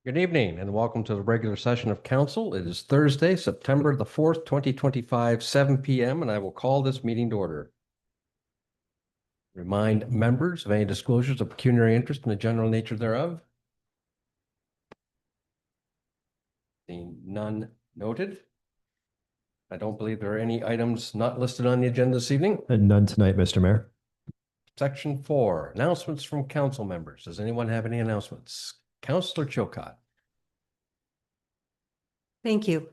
Good evening and welcome to the regular session of council. It is Thursday, September the 4th, 2025, 7 p.m. and I will call this meeting to order. Remind members of any disclosures of pecuniary interest in the general nature thereof. Seeing none noted. I don't believe there are any items not listed on the agenda this evening. And none tonight, Mr. Mayor. Section 4, announcements from council members. Does anyone have any announcements? Councillor Chilcott. Thank you.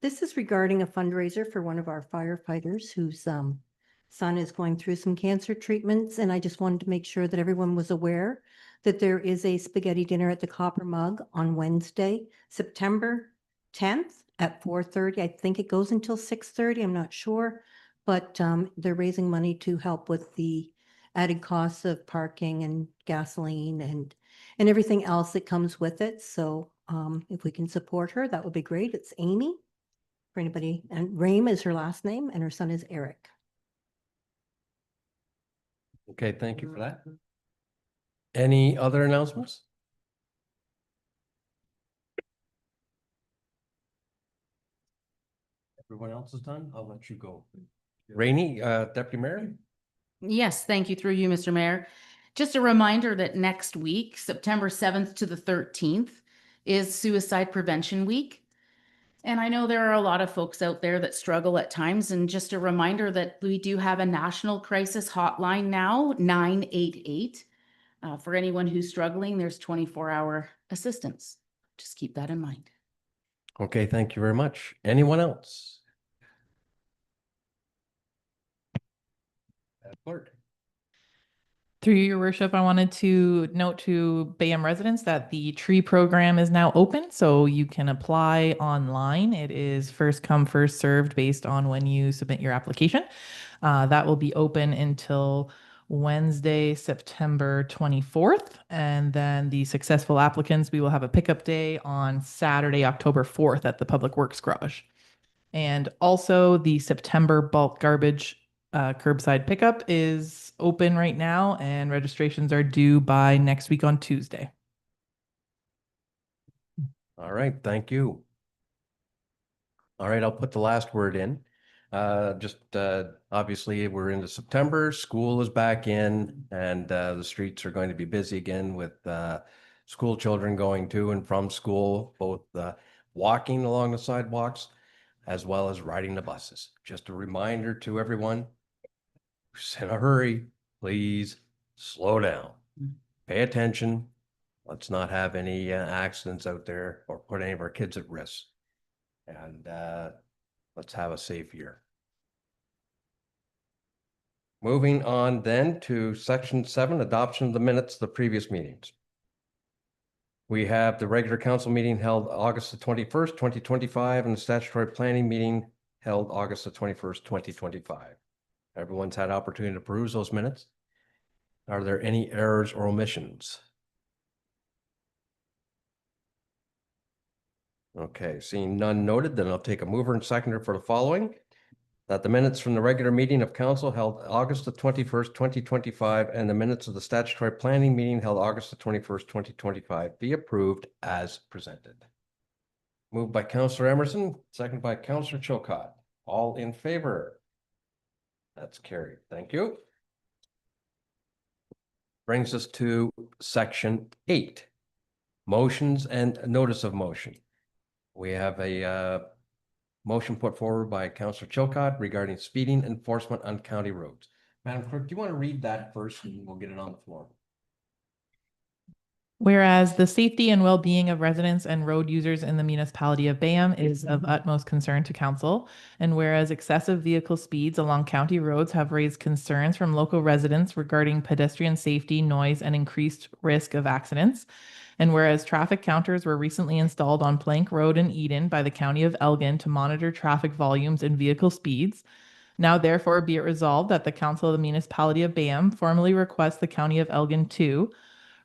This is regarding a fundraiser for one of our firefighters whose son is going through some cancer treatments. And I just wanted to make sure that everyone was aware that there is a spaghetti dinner at the Copper Mug on Wednesday, September 10th at 4:30. I think it goes until 6:30. I'm not sure. But they're raising money to help with the added costs of parking and gasoline and everything else that comes with it. So if we can support her, that would be great. It's Amy for anybody, and Rame is her last name, and her son is Eric. Okay, thank you for that. Any other announcements? Everyone else is done? I'll let you go. Rainey, Deputy Mayor? Yes, thank you through you, Mr. Mayor. Just a reminder that next week, September 7th to the 13th, is Suicide Prevention Week. And I know there are a lot of folks out there that struggle at times. And just a reminder that we do have a national crisis hotline now, 988. For anyone who's struggling, there's 24-hour assistance. Just keep that in mind. Okay, thank you very much. Anyone else? Clerk. Through your worship, I wanted to note to Bayham residents that the tree program is now open, so you can apply online. It is first come, first served based on when you submit your application. That will be open until Wednesday, September 24th. And then the successful applicants, we will have a pickup day on Saturday, October 4th at the Public Works Garage. And also the September bulk garbage curbside pickup is open right now, and registrations are due by next week on Tuesday. All right, thank you. All right, I'll put the last word in. Obviously we're into September, school is back in, and the streets are going to be busy again with school children going to and from school, both walking along the sidewalks as well as riding the buses. Just a reminder to everyone who's in a hurry, please slow down, pay attention. Let's not have any accidents out there or put any of our kids at risk. And let's have a safe year. Moving on then to section 7, adoption of the minutes of the previous meetings. We have the regular council meeting held August the 21st, 2025, and the statutory planning meeting held August the 21st, 2025. Everyone's had opportunity to peruse those minutes. Are there any errors or omissions? Okay, seeing none noted, then I'll take a mover and seconder for the following. That the minutes from the regular meeting of council held August the 21st, 2025, and the minutes of the statutory planning meeting held August the 21st, 2025 be approved as presented. Moved by Councillor Emerson, second by Councillor Chilcott. All in favor? That's carried. Thank you. Brings us to section 8, motions and notice of motion. We have a motion put forward by Councillor Chilcott regarding speeding enforcement on county roads. Madam Clerk, do you want to read that first and we'll get it on the floor? Whereas the safety and well-being of residents and road users in the municipality of Bayham is of utmost concern to council, and whereas excessive vehicle speeds along county roads have raised concerns from local residents regarding pedestrian safety, noise, and increased risk of accidents, and whereas traffic counters were recently installed on Plank Road in Eden by the County of Elgin to monitor traffic volumes and vehicle speeds, now therefore be it resolved that the Council of the Municipality of Bayham formally requests the County of Elgin to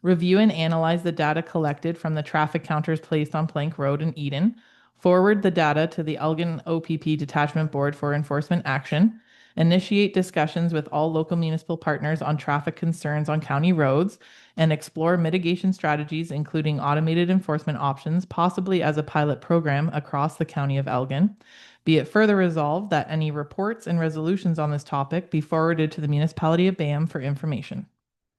review and analyze the data collected from the traffic counters placed on Plank Road in Eden, forward the data to the Elgin OPP Detachment Board for enforcement action, initiate discussions with all local municipal partners on traffic concerns on county roads, and explore mitigation strategies, including automated enforcement options, possibly as a pilot program across the county of Elgin. Be it further resolved that any reports and resolutions on this topic be forwarded to the municipality of Bayham for information.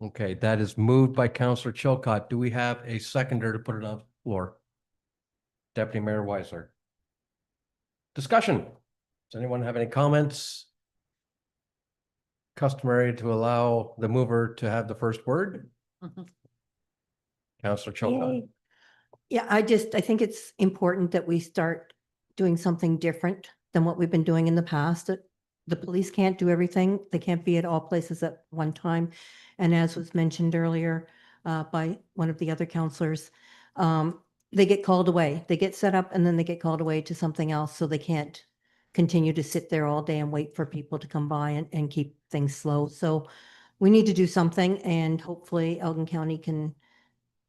Okay, that is moved by Counselor Chilcott. Do we have a seconder to put it on the floor? Deputy Mayor Weiser. Discussion. Does anyone have any comments? Customary to allow the mover to have the first word. Counselor Chilcott. Yay. Yeah, I think it's important that we start doing something different than what we've been doing in the past. That the police can't do everything. They can't be at all places at one time. And as was mentioned earlier by one of the other counselors, they get called away. They get set up and then they get called away to something else. So they can't continue to sit there all day and wait for people to come by and keep things slow. So we need to do something, and hopefully Elgin County can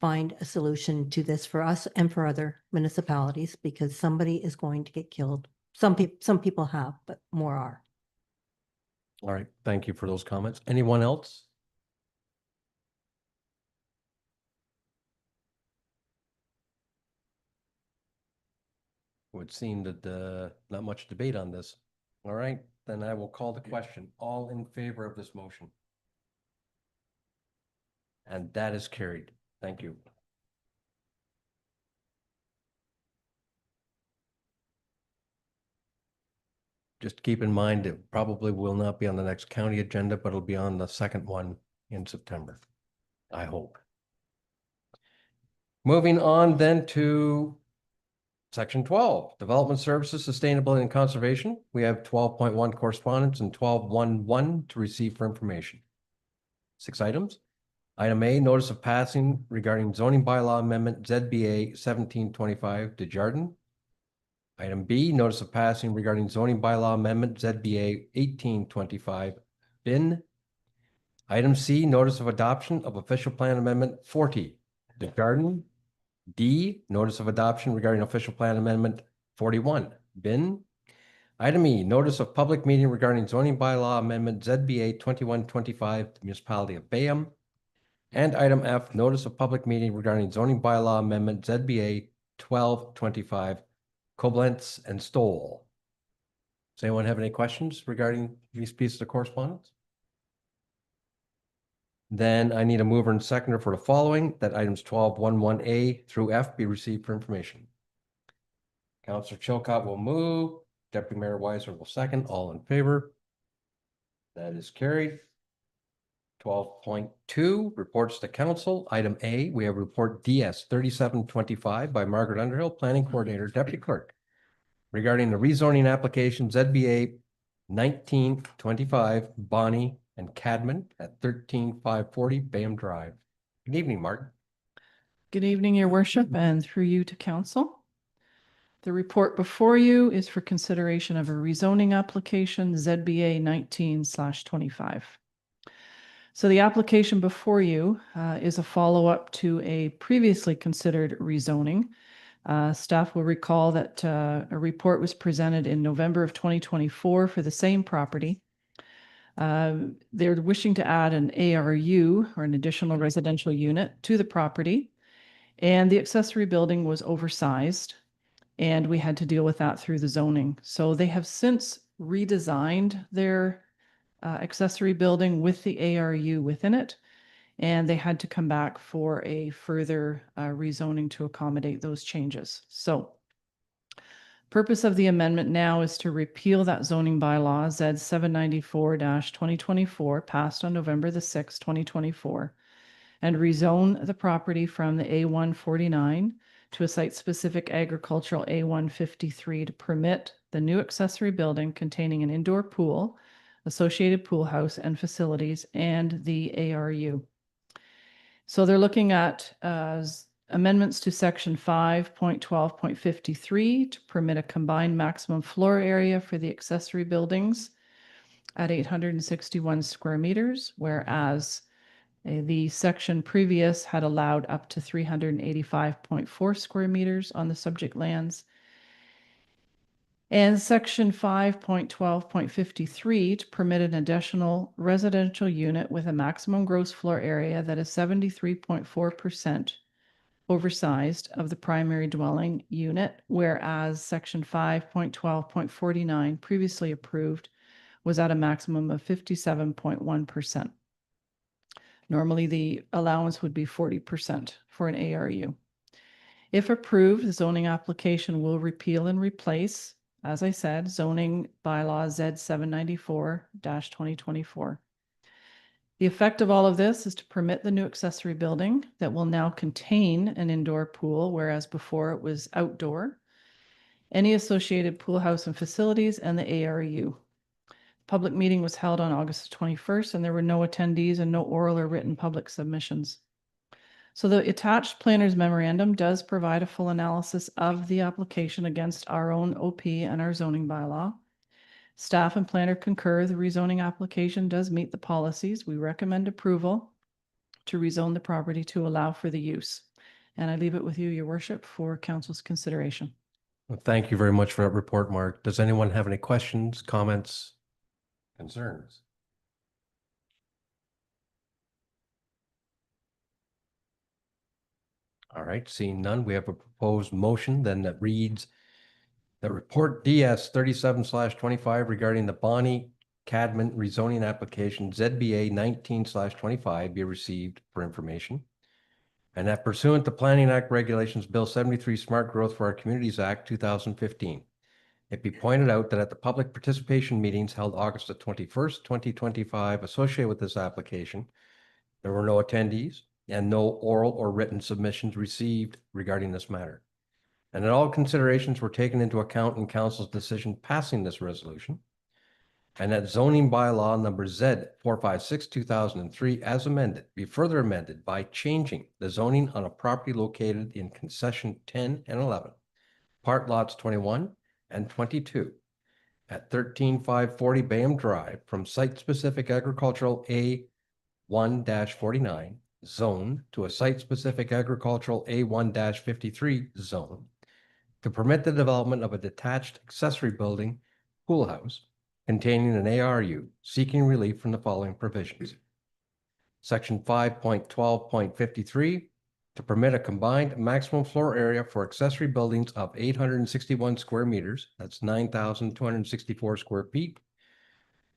find a solution to this for us and for other municipalities, because somebody is going to get killed. Some people have, but more are. All right, thank you for those comments. Anyone else? Would seem that not much debate on this. All right, then I will call the question. All in favor of this motion? And that is carried. Thank you. Just keep in mind, it probably will not be on the next county agenda, but it'll be on the second one in September, I hope. Moving on then to Section 12, Development Services, Sustainability and Conservation. We have 12.1 correspondence and 12.1.1 to receive for information. 6 items. Item A, notice of passing regarding zoning bylaw amendment ZBA 1725 Desjardins. Item B, notice of passing regarding zoning bylaw amendment ZBA 1825 Bin. Item C, notice of adoption of official plan amendment 40 Desjardins. D, notice of adoption regarding official plan amendment 41 Bin. Item E, notice of public meeting regarding zoning bylaw amendment ZBA 2125 Municipality of Bayham. And item F, notice of public meeting regarding zoning bylaw amendment ZBA 1225 Koblenz and Stoll. Does anyone have any questions regarding these pieces of correspondence? Then I need a mover and seconder for the following, that items 12.1.1A through F be received for information. Counselor Chilcott will move. Deputy Mayor Weiser will second. All in favor? That is carried. 12.2, reports to council. Item A, we have report DS 3725 by Margaret Underhill, Planning Coordinator, Deputy Clerk, regarding the rezoning application ZBA 1925 Bonnie and Cadman at 13540 Bayham Drive. Good evening, Martin. Good evening, Your Worship, and through you to council. The report before you is for consideration of a rezoning application ZBA 19/25. So the application before you is a follow-up to a previously considered rezoning. Staff will recall that a report was presented in November of 2024 for the same property. They're wishing to add an ARU, or an additional residential unit, to the property. And the accessory building was oversized, and we had to deal with that through the zoning. So they have since redesigned their accessory building with the ARU within it, and they had to come back for a further rezoning to accommodate those changes. So purpose of the amendment now is to repeal that zoning bylaw Z 794-2024 passed on November the 6th, 2024, and rezone the property from the A149 to a site-specific agricultural A153 to permit the new accessory building containing an indoor pool, associated pool house and facilities, and the ARU. So they're looking at amendments to section 5.12.53 to permit a combined maximum floor area for the accessory buildings at 861 square meters, whereas the section previous had allowed up to 385.4 square meters on the subject lands. And section 5.12.53 to permit an additional residential unit with a maximum gross floor area that is 73.4% oversized of the primary dwelling unit, whereas section 5.12.49 previously approved was at a maximum of 57.1%. Normally, the allowance would be 40% for an ARU. If approved, the zoning application will repeal and replace, as I said, zoning bylaw Z 794-2024. The effect of all of this is to permit the new accessory building that will now contain an indoor pool, whereas before it was outdoor, any associated pool house and facilities, and the ARU. Public meeting was held on August 21st, and there were no attendees and no oral or written public submissions. So the attached planner's memorandum does provide a full analysis of the application against our own OP and our zoning bylaw. Staff and planner concur the rezoning application does meet the policies. We recommend approval to rezone the property to allow for the use. And I leave it with you, your worship, for council's consideration. Well, thank you very much for that report, Mark. Does anyone have any questions, comments, concerns? All right, seeing none, we have a proposed motion then that reads that report DS 37/25 regarding the Bonnie Cadman rezoning application ZBA 19/25 be received for information. And that pursuant to Planning Act Regulations Bill 73 Smart Growth for Our Communities Act 2015. It be pointed out that at the public participation meetings held August the 21st, 2025 associated with this application, there were no attendees and no oral or written submissions received regarding this matter. And that all considerations were taken into account in council's decision passing this resolution. And that zoning bylaw number Z 456/2003 as amended be further amended by changing the zoning on a property located in concession 10 and 11, part lots 21 and 22 at 13540 Bayham Drive from site-specific agricultural A1-49 zone to a site-specific agricultural A1-53 zone to permit the development of a detached accessory building pool house containing an ARU seeking relief from the following provisions. Section 5.12.53 to permit a combined maximum floor area for accessory buildings of 861 square meters, that's 9,264 square feet.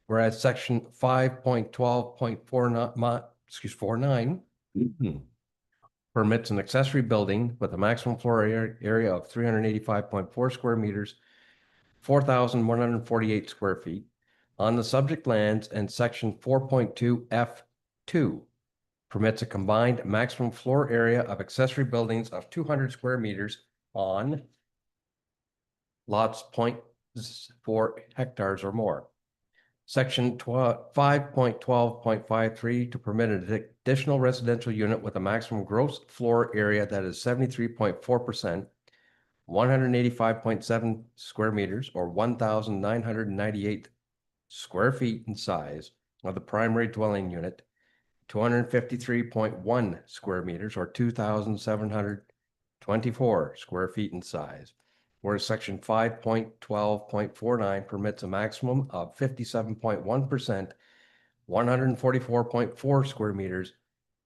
Whereas section 5.12.49 permits an accessory building with a maximum floor area of 385.4 square meters, 4,148 square feet on the subject lands, and section 4.2 F2 permits a combined maximum floor area of accessory buildings of 200 square meters on lots 0.4 hectares or more. Section 5.12.53 to permit an additional residential unit with a maximum gross floor area that is 73.4%, 185.7 square meters or 1,998 square feet in size of the primary dwelling unit, 253.1 square meters or 2,724 square feet in size. Whereas section 5.12.49 permits a maximum of 57.1%, 144.4 square meters,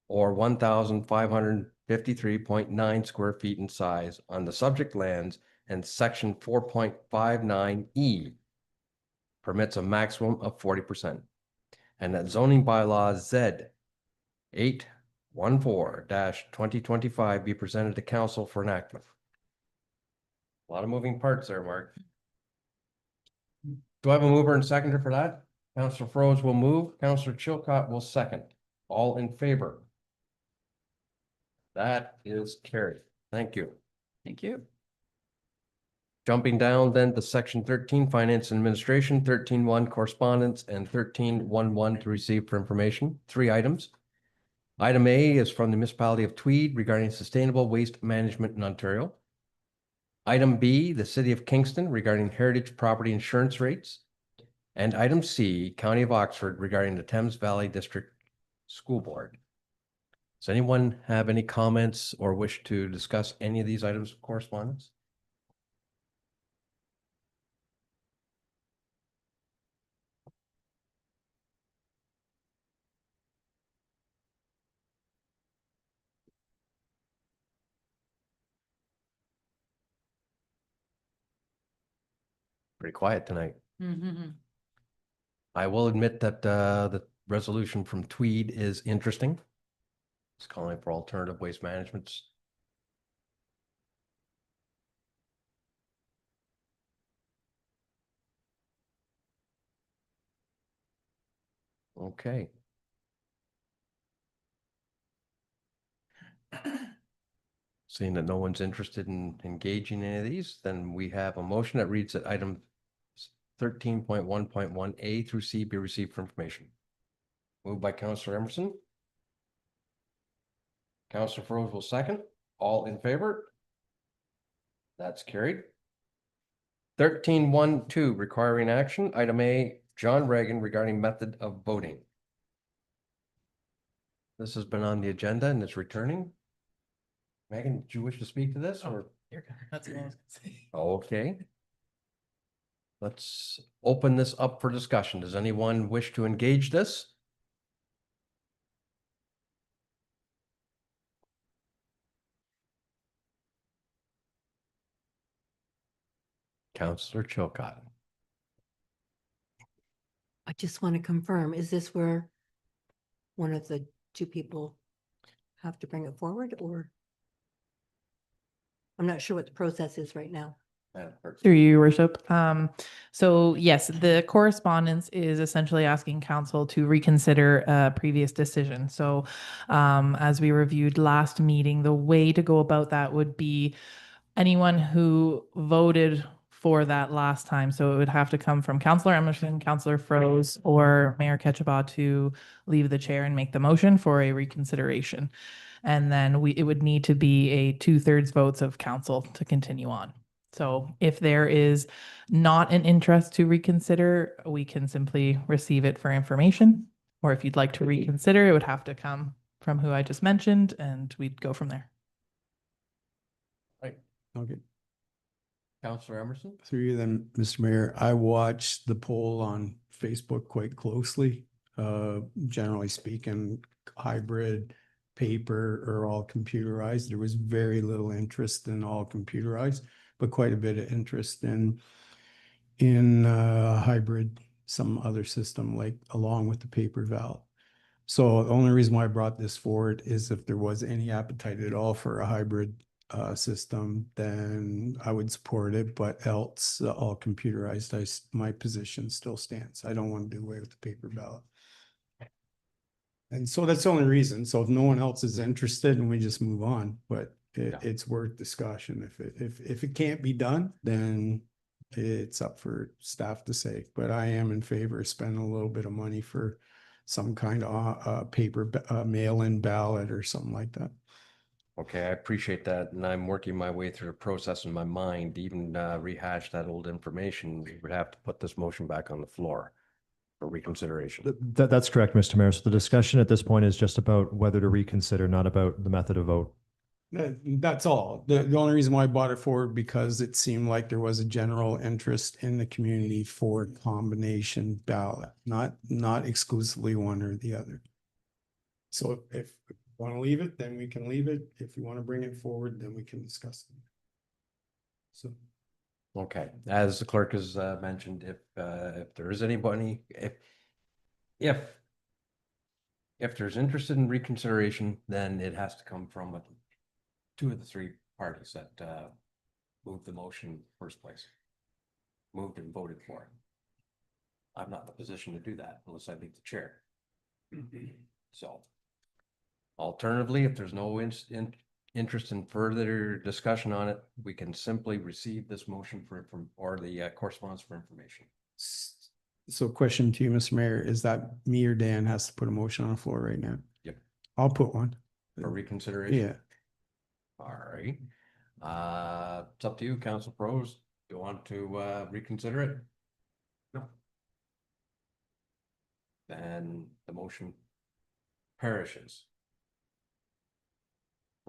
or 1,553.9 square feet in size on the subject lands, and section 4.59E permits a maximum of 40%. And that zoning bylaw Z 814-2025 be presented to council for enactment. A lot of moving parts there, Mark. Do I have a mover and seconder for that? Councillor Froese will move. Councillor Chilcott will second. All in favor? That is carried. Thank you. Thank you. Jumping down then to section 13, finance and administration, 13.1 correspondence, and 13.11 to receive for information. 3 items. Item A is from the municipality of Tweed regarding sustainable waste management in Ontario. Item B, the city of Kingston regarding heritage property insurance rates. And item C, County of Oxford regarding the Thames Valley District School Board. Does anyone have any comments or wish to discuss any of these items of correspondence? Pretty quiet tonight. Mhm. I will admit that the resolution from Tweed is interesting. It's calling for alternative waste management. Okay. Seeing that no one's interested in engaging in any of these, then we have a motion that reads that item 13.1.1 A through C be received for information. Moved by Counselor Emerson. Counselor Froese will second. All in favor? That's carried. 13.1.2 requiring action. Item A, John Reagan regarding method of voting. This has been on the agenda and it's returning. Megan, do you wish to speak to this or? You're good. That's what I was gonna say. Okay. Let's open this up for discussion. Does anyone wish to engage this? Counselor Chilcott. I just want to confirm, is this where one of the two people have to bring it forward or? I'm not sure what the process is right now. Through you, your worship. So yes, the correspondence is essentially asking council to reconsider a previous decision. So as we reviewed last meeting, the way to go about that would be anyone who voted for that last time. So it would have to come from Councillor Emerson, Councillor Froese, or Mayor Ketchabah to leave the chair and make the motion for a reconsideration. And then it would need to be a 2/3 votes of council to continue on. So if there is not an interest to reconsider, we can simply receive it for information. Or if you'd like to reconsider, it would have to come from who I just mentioned and we'd go from there. Right. Okay, Counselor Emerson? through you then, Mr. Mayor, I watched the poll on Facebook quite closely. Generally speaking, hybrid, paper are all computerized. There was very little interest in all computerized, but quite a bit of interest in hybrid, some other system like along with the paper ballot. So the only reason why I brought this forward is if there was any appetite at all for a hybrid system, then I would support it, but else all computerized, my position still stands. I don't want to do away with the paper ballot. And so that's the only reason. So if no one else is interested, and we just move on, but Yeah. it's worth discussion. If it can't be done, then it's up for staff to say, but I am in favor of spending a little bit of money for some kind of paper mail-in ballot or something like that. Okay, I appreciate that. And I'm working my way through the process in my mind, to even rehash that old information. We would have to put this motion back on the floor for reconsideration. That's correct, Mr. Mayor. So the discussion at this point is just about whether to reconsider, not about the method of vote. That's all. The only reason why I bought it forward because it seemed like there was a general interest in the community for combination ballot, not exclusively one or the other. So if you want to leave it, then we can leave it. If you want to bring it forward, then we can discuss it. So. Okay, as the clerk has mentioned, if there is anybody, if there's interested in reconsideration, then it has to come from two of the three parties that moved the motion in the first place. Moved and voted for it. I'm not in the position to do that unless I leave the chair. So alternatively, if there's no interest in further discussion on it, we can simply receive this motion or the correspondence for information. So question to you, Mr. Mayor, is that me or Dan has to put a motion on the floor right now? Yep. I'll put one. For reconsideration? Yeah. All right. It's up to you, Council Pros. Do you want to reconsider it? No. Then the motion perishes.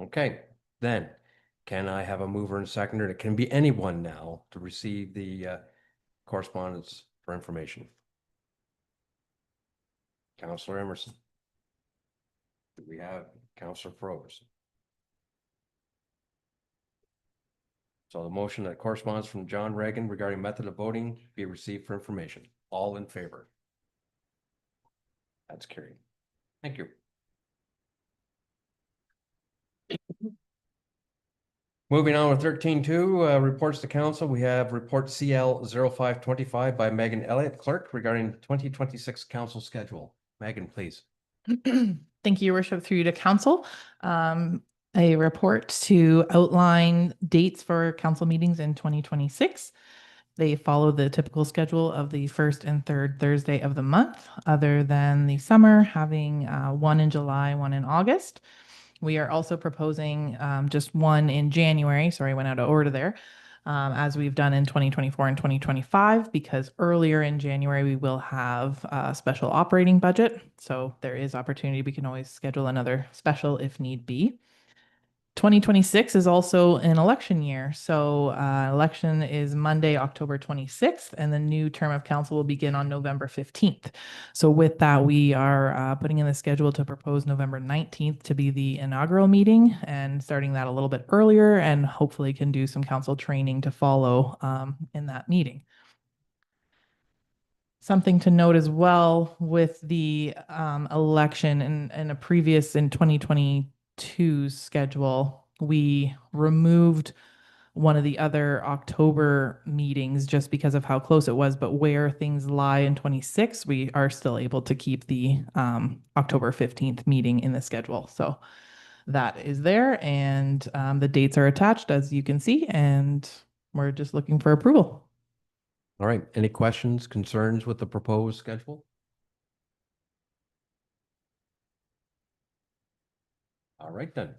Okay, then can I have a mover and seconder? It can be anyone now to receive the correspondence for information. Councillor Emerson. Do we have Councillor Froese? So the motion that corresponds from John Reagan regarding method of voting be received for information. All in favor? That's carried. Thank you. Moving on with 13.2, reports to council. We have report CL 0525 by Megan Elliott, clerk, regarding 2026 council schedule. Megan, please. Thank you, Your Worship, through you to council. A report to outline dates for council meetings in 2026. They follow the typical schedule of the first and third Thursday of the month, other than the summer having one in July, one in August. We are also proposing just one in January. Sorry, I went out of order there. As we've done in 2024 and 2025, because earlier in January, we will have a special operating budget. So there is opportunity. We can always schedule another special if need be. 2026 is also an election year. So election is Monday, October 26th, and the new term of council will begin on November 15th. So with that, we are putting in the schedule to propose November 19th to be the inaugural meeting, and starting that a little bit earlier, and hopefully can do some council training to follow in that meeting. Something to note as well with the election and a previous in 2022 schedule, we removed one of the other October meetings just because of how close it was, but where things lie in 26, we are still able to keep the October 15th meeting in the schedule. So that is there, and the dates are attached, as you can see, and we're just looking for approval. All right. Any questions, concerns with the proposed schedule? All right, then.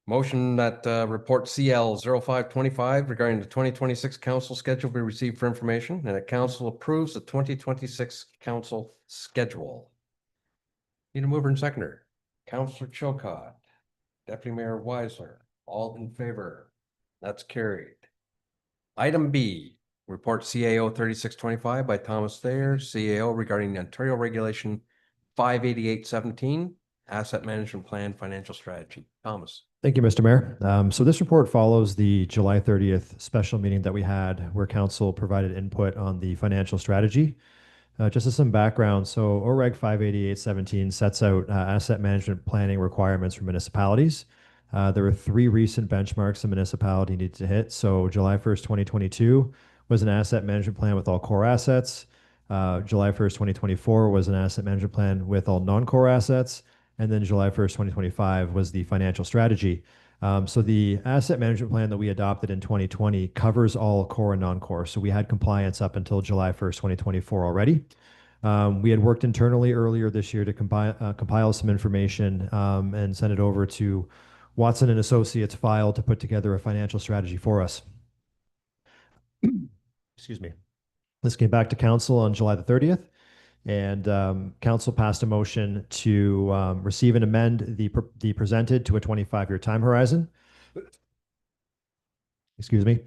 Motion that report CL 0525 regarding the 2026 council schedule be received for information, and that council approves the 2026 council schedule. Need a mover and seconder. Councillor Chilcott, Deputy Mayor Weisler, all in favor. That's carried. Item B, report CAO 3625 by Thomas Thayer, CAO regarding the Ontario Regulation 58817, Asset Management Plan Financial Strategy. Thomas. Thank you, Mr. Mayor. So this report follows the July 30th special meeting that we had where council provided input on the financial strategy. Just as some background, so OREG 58817 sets out asset management planning requirements for municipalities. There were 3 recent benchmarks a municipality needed to hit. So July 1st, 2022 was an asset management plan with all core assets. July 1st, 2024 was an asset management plan with all non-core assets. And then July 1st, 2025 was the financial strategy. So the asset management plan that we adopted in 2020 covers all core and non-core. So we had compliance up until July 1st, 2024 already. We had worked internally earlier this year to compile some information and send it over to Watson and Associates file to put together a financial strategy for us. Excuse me. This came back to council on July the 30th. And council passed a motion to receive and amend the presented to a 25-year time horizon. Excuse me.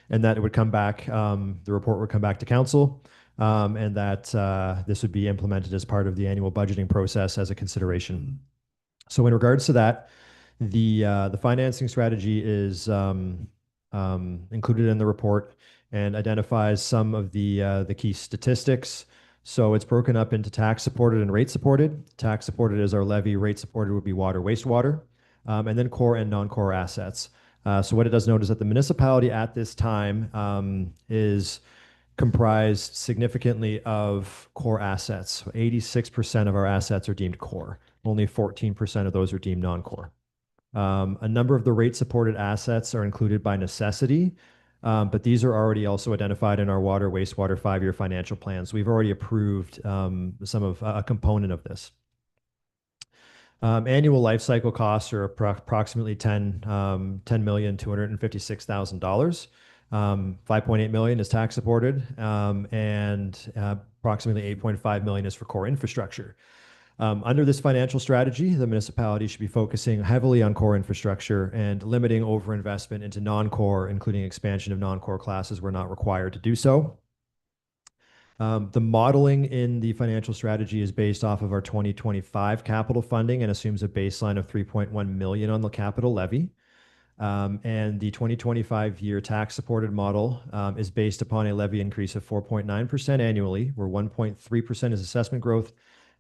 And that it would come back, the report would come back to council, and that this would be implemented as part of the annual budgeting process as a consideration. So in regards to that, the financing strategy is included in the report and identifies some of the key statistics. So it's broken up into tax supported and rate supported. Tax supported is our levy, rate supported would be water, wastewater, and then core and non-core assets. So what it does note is that the municipality at this time is comprised significantly of core assets. 86% of our assets are deemed core. Only 14% of those are deemed non-core. A number of the rate supported assets are included by necessity. But these are already also identified in our water, wastewater 5-year financial plans. We've already approved some of a component of this. Annual life cycle costs are approximately $10,256,000. 5.8 million is tax supported, and approximately 8.5 million is for core infrastructure. Under this financial strategy, the municipality should be focusing heavily on core infrastructure and limiting overinvestment into non-core, including expansion of non-core classes where not required to do so. The modeling in the financial strategy is based off of our 2025 capital funding and assumes a baseline of 3.1 million on the capital levy. And the 2025 year tax supported model is based upon a levy increase of 4.9% annually, where 1.3% is assessment growth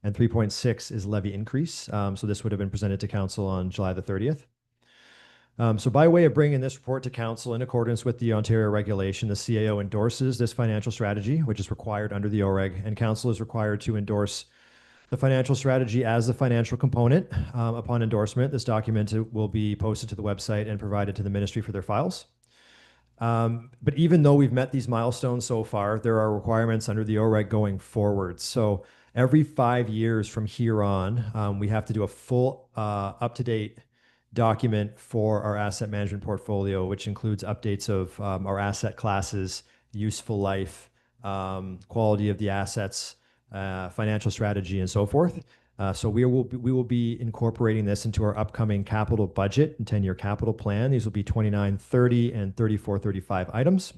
and 3.6 is levy increase. So this would have been presented to council on July the 30th. So by way of bringing this report to council in accordance with the Ontario regulation, the CAO endorses this financial strategy, which is required under the OREG, and council is required to endorse the financial strategy as the financial component. Upon endorsement, this document will be posted to the website and provided to the ministry for their files. But even though we've met these milestones so far, there are requirements under the OREG going forward. So every 5 years from here on, we have to do a full up-to-date document for our asset management portfolio, which includes updates of our asset classes, useful life, quality of the assets, financial strategy, and so forth. So we will be incorporating this into our upcoming capital budget and 10-year capital plan. These will be 2930 and 3435 items.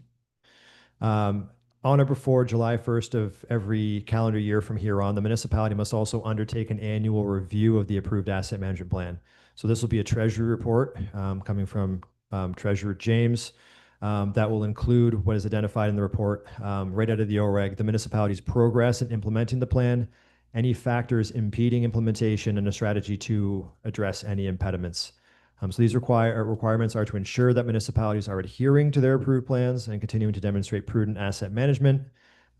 On or before July 1st of every calendar year from here on, the municipality must also undertake an annual review of the approved asset management plan. So this will be a treasury report coming from Treasurer James that will include what is identified in the report right out of the OREG, the municipality's progress in implementing the plan, any factors impeding implementation, and a strategy to address any impediments. So these requirements are to ensure that municipalities are adhering to their approved plans and continuing to demonstrate prudent asset management.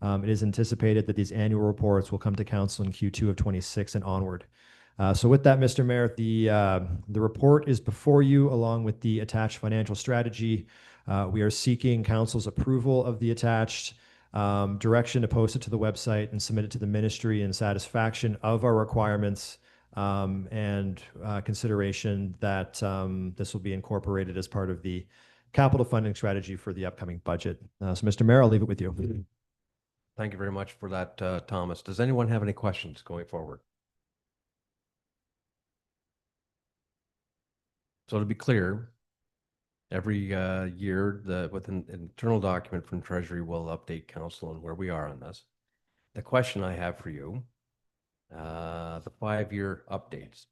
It is anticipated that these annual reports will come to council in Q2 of 26 and onward. So with that, Mr. Mayor, the report is before you along with the attached financial strategy. We are seeking council's approval of the attached direction to post it to the website and submit it to the ministry in satisfaction of our requirements and consideration that this will be incorporated as part of the capital funding strategy for the upcoming budget. So Mr. Mayor, I'll leave it with you. Thank you very much for that, Thomas. Does anyone have any questions going forward? So to be clear, every year, with an internal document from Treasury will update council on where we are on this. The question I have for you, the 5-year updates,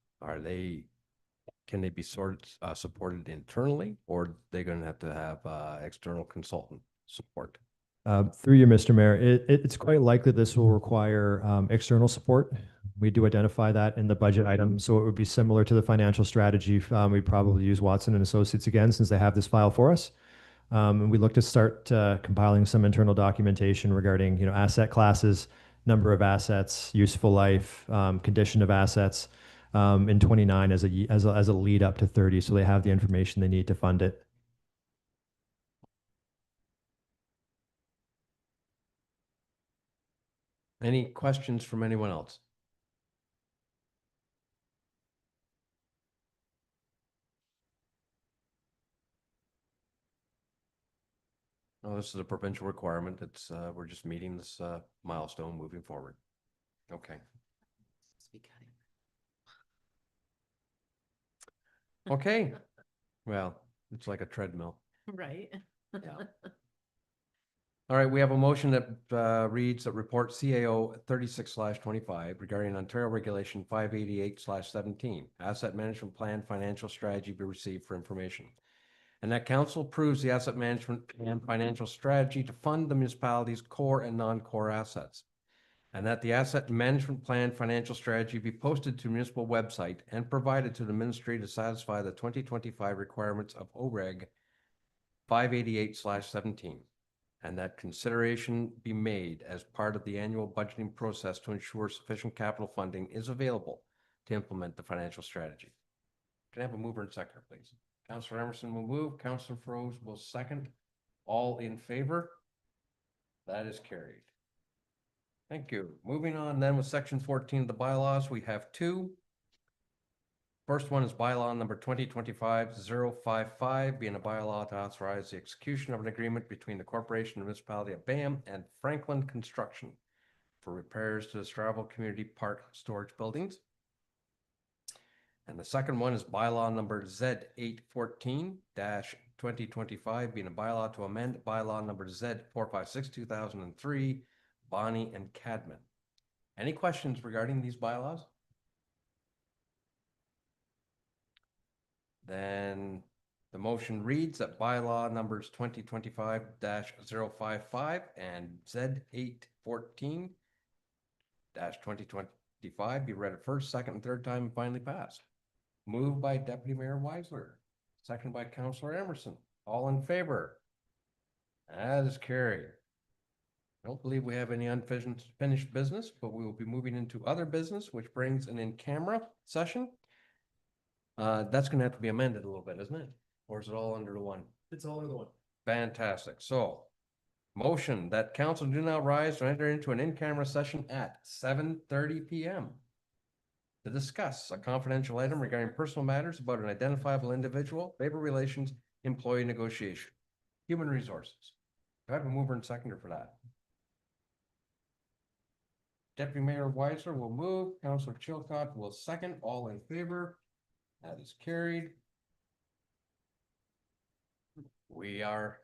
can they be supported internally, or are they going to have external consultant support? Through you, Mr. Mayor, it's quite likely this will require external support. We do identify that in the budget item, so it would be similar to the financial strategy. We'd probably use Watson and Associates again since they have this file for us. And we look to start compiling some internal documentation regarding, asset classes, number of assets, useful life, condition of assets in 29 as a lead up to 30, so they have the information they need to fund it. Any questions from anyone else? No, this is a provincial requirement. We're just meeting this milestone moving forward. Okay. Okay. Well, it's like a treadmill. Right. All right, we have a motion that reads that report CAO 36/25 regarding Ontario Regulation 588/17, Asset Management Plan Financial Strategy be received for information. And that council approves the asset management and financial strategy to fund the municipality's core and non-core assets. And that the asset management plan financial strategy be posted to municipal website and provided to the ministry to satisfy the 2025 requirements of OREG 588/17. And that consideration be made as part of the annual budgeting process to ensure sufficient capital funding is available to implement the financial strategy. Can I have a mover and seconder, please? Councillor Emerson will move. Councillor Froese will second. All in favor? That is carried. Thank you. Moving on then with section 14 of the bylaws, we have two. First one is bylaw number 2025-055, being a bylaw to authorize the execution of an agreement between the corporation and municipality of Bayham and Franklin Construction for repairs to the Strattville Community Park storage buildings. And the second one is bylaw number Z814-2025, being a bylaw to amend bylaw number Z456-2003, Bonnie and Cadman. Any questions regarding these bylaws? Then The motion reads that bylaw numbers 2025-055 and Z 814 2025 be read a first, second, and third time and finally passed. Moved by Deputy Mayor Weisler, seconded by Councillor Emerson. All in favor? That is carried. I don't believe we have any unfinished business, but we will be moving into other business, which brings an in-camera session. That's gonna have to be amended a little bit, isn't it? Or is it all under the one? It's all in the one. Fantastic. So, motion that council do now rise to enter into an in-camera session at 7:30 PM to discuss a confidential item regarding personal matters about an identifiable individual, labor relations, employee negotiation, human resources. Do I have a mover and seconder for that? Deputy Mayor Weiser will move, Councillor Chilcott will second, all in favor. That is carried. We are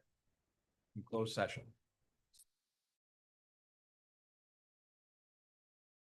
in closed session.